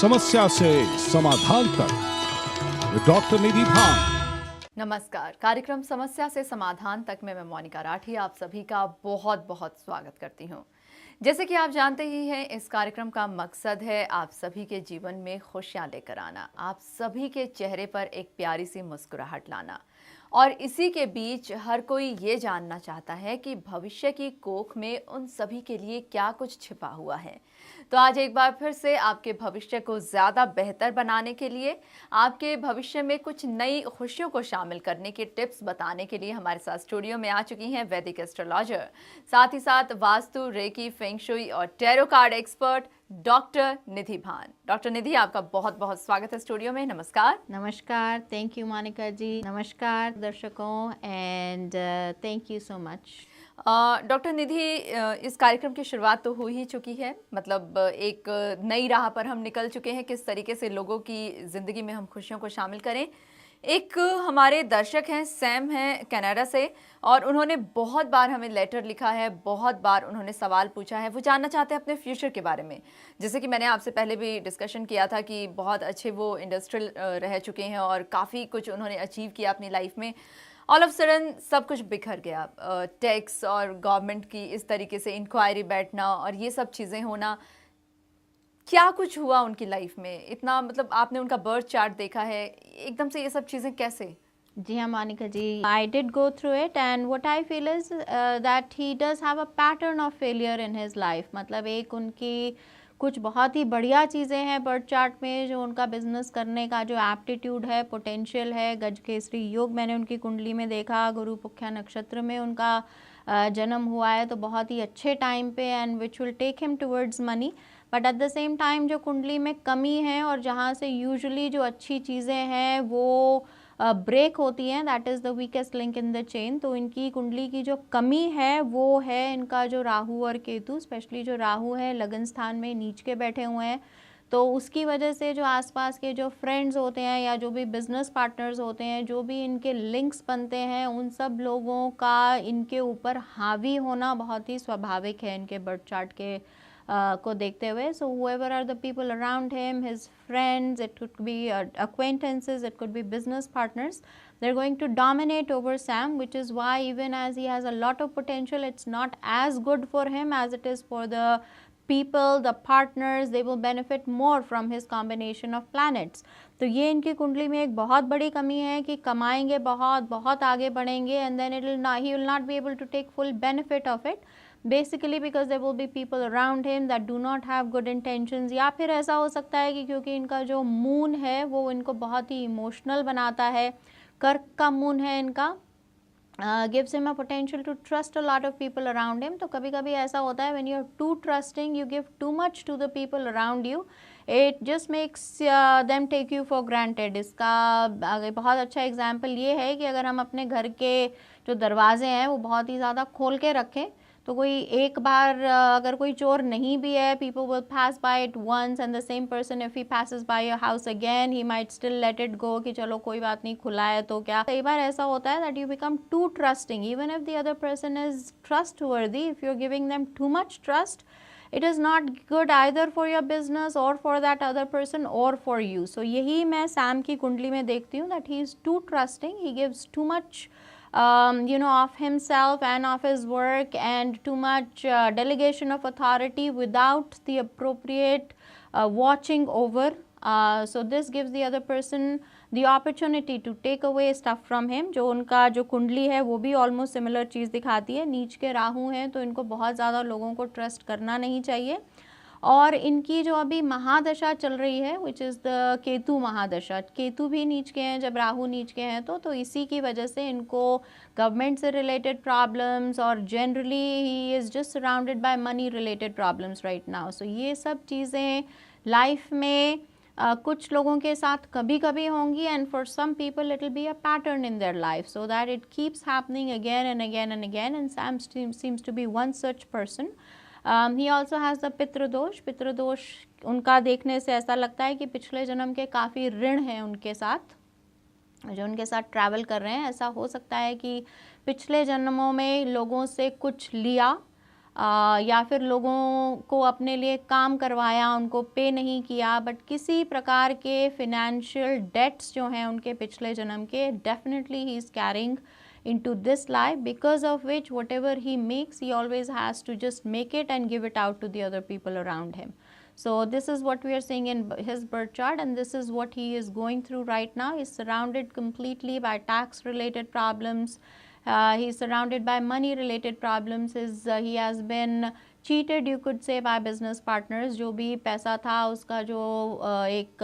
समस्या से समाधान तक, डॉक्टर निधि भान। नमस्कार। कार्यक्रम समस्या से समाधान तक में मैं मोनिका राठी आप सभी का बहुत बहुत स्वागत करती हूँ। जैसे कि आप जानते ही हैं, इस कार्यक्रम का मकसद है आप सभी के जीवन में खुशियाँ लेकर आना, आप सभी के चेहरे पर एक प्यारी सी मुस्कुराहट लाना। और इसी के बीच हर कोई ये जानना चाहता है कि भविष्य की कोख में उन सभी के लिए क्या कुछ छिपा हुआ है। तो आज एक बार फिर से आपके भविष्य को ज़्यादा बेहतर बनाने के लिए, आपके भविष्य में कुछ नई खुशियों को शामिल करने के टिप्स बताने के लिए हमारे साथ स्टूडियो में आ चुकी हैं वैदिक एस्ट्रोलॉजर, साथ ही साथ वास्तु, रेकी, फेंग शुई और टैरो कार्ड एक्सपर्ट डॉक्टर निधि भान। डॉक्टर निधि, आपका बहुत बहुत स्वागत है स्टूडियो में। नमस्कार। नमस्कार, थैंक यू मोनिका जी। नमस्कार दर्शकों and thank you so much. Doctor Nidhi, इस कार्यक्रम की शुरुआत तो हो ही चुकी है, मतलब एक नई राह पर हम निकल चुके हैं, किस तरीके से लोगों की ज़िंदगी में हम खुशियों को शामिल करें। एक हमारे दर्शक हैं, सैम हैं कनाडा से, और उन्होंने बहुत बार हमें लेटर लिखा है, बहुत बार उन्होंने सवाल पूछा है। वो जानना चाहते हैं अपने फ्यूचर के बारे में। जैसे कि मैंने आपसे पहले भी डिस्कशन किया था कि बहुत अच्छे वो इंडस्ट्रियल रह चुके हैं और काफ़ी कुछ उन्होंने अचीव किया अपनी लाइफ में। ऑल ऑफ सडन सब कुछ बिखर गया, टैक्स और गवर्नमेंट की इस तरीके से इंक्वायरी बैठना और ये सब चीज़ें होना। क्या कुछ हुआ उनकी लाइफ में इतना, मतलब आपने उनका बर्थ चार्ट देखा है, एकदम से ये सब चीज़ें कैसे? जी हाँ Monika ji, I did go through it and what I feel is that he does have a pattern of failure in his life. मतलब एक उनकी कुछ बहुत ही बढ़िया चीज़ें हैं बर्थ चार्ट में, जो उनका बिजनेस करने का जो एप्टीट्यूड है, पोटेंशियल है। गजकेसरी योग मैंने उनकी कुंडली में देखा, गुरु पुख्या नक्षत्र में उनका जन्म हुआ है, तो बहुत ही अच्छे टाइम पे, and which will take him towards money. But at the same time जो कुंडली में कमी है और जहाँ से यूजुअली जो अच्छी चीज़ें हैं वो ब्रेक होती हैं, that is the weakest link in the chain. तो इनकी कुंडली की जो कमी है वो है इनका जो राहु और केतु, स्पेशली जो राहु है लगन स्थान में नीच के बैठे हुए हैं। तो उसकी वजह से जो आसपास के जो फ्रेंड्स होते हैं या जो भी बिजनेस पार्टनर्स होते हैं, जो भी इनके लिंक्स बनते हैं, उन सब लोगों का इनके ऊपर हावी होना बहुत ही स्वाभाविक है इनके बर्थ चार्ट के को देखते हुए। सो whoever are the people around him, his friends, it could be acquaintances, it could be business partners, they're going to dominate over Sam, which is why even as he has a lot of potential, it's not as good for him as it is for the people, the partners. They will benefit more from his combination of planets. तो ये इनकी कुंडली में एक बहुत बड़ी कमी है कि कमाएंगे बहुत, बहुत आगे बढ़ेंगे, and then he will not be able to take full benefit of it, basically because there will be people around him that do not have good intentions। या फिर ऐसा हो सकता है कि क्योंकि इनका जो मून है वो इनको बहुत ही इमोशनल बनाता है, कर्क का मून है इनका, gives him a potential to trust a lot of people around him। तो कभी कभी ऐसा होता है when you are too trusting, you give too much to the people around you, it just makes them take you for granted। इसका बहुत अच्छा example ये है कि अगर हम अपने घर के जो दरवाजे हैं वो बहुत ही ज़्यादा खोल के रखें, तो कोई एक बार अगर कोई चोर नहीं भी है, people will pass by it once, and the same person if he passes by your house again, he might still let it go कि चलो कोई बात नहीं, खुला है तो क्या। कई बार ऐसा होता है that you become too trusting, even if the other person is trustworthy, if you're giving them too much trust, it is not good either for your business or for that other person or for you। So यही मैं Sam की कुंडली में देखती हूँ, that he is too trusting, he gives too much of himself and of his work, and too much delegation of authority without the appropriate watching over। So this gives the other person the opportunity to take away stuff from him। जो उनका जो कुंडली है वो भी almost similar चीज़ दिखाती है। नीच के राहु हैं तो इनको बहुत ज़्यादा लोगों को ट्रस्ट करना नहीं चाहिए। और इनकी जो अभी महादशा चल रही है which is the Ketu mahadasha, Ketu भी नीच के हैं जब राहु नीच के हैं, तो इसी की वजह से इनको गवर्नमेंट से रिलेटेड प्रॉब्लम्स और generally he is just surrounded by money related problems right now. So ये सब चीज़ें लाइफ में कुछ लोगों के साथ कभी कभी होंगी, and for some people it will be a pattern in their life, so that it keeps happening again and again and again, and Sam seems to be one such person. He also has the pitradosh. पितृदोष उनका देखने से ऐसा लगता है कि पिछले जन्म के काफ़ी ऋण हैं उनके साथ, जो उनके साथ ट्रैवल कर रहे हैं। ऐसा हो सकता है कि पिछले जन्मों में लोगों से कुछ लिया या फिर लोगों को अपने लिए काम करवाया, उनको पे नहीं किया, बट किसी प्रकार के फिनेंशियल डेट्स जो हैं उनके पिछले जन्म के, definitely he is carrying into this life, because of which whatever he makes, he always has to just make it and give it out to the other people around him. So this is what we are seeing in his birth chart, and this is what he is going through right now. He's surrounded completely by tax related problems. He's surrounded by money related problems. He has been cheated, you could say, by business partners. जो भी पैसा था उसका जो एक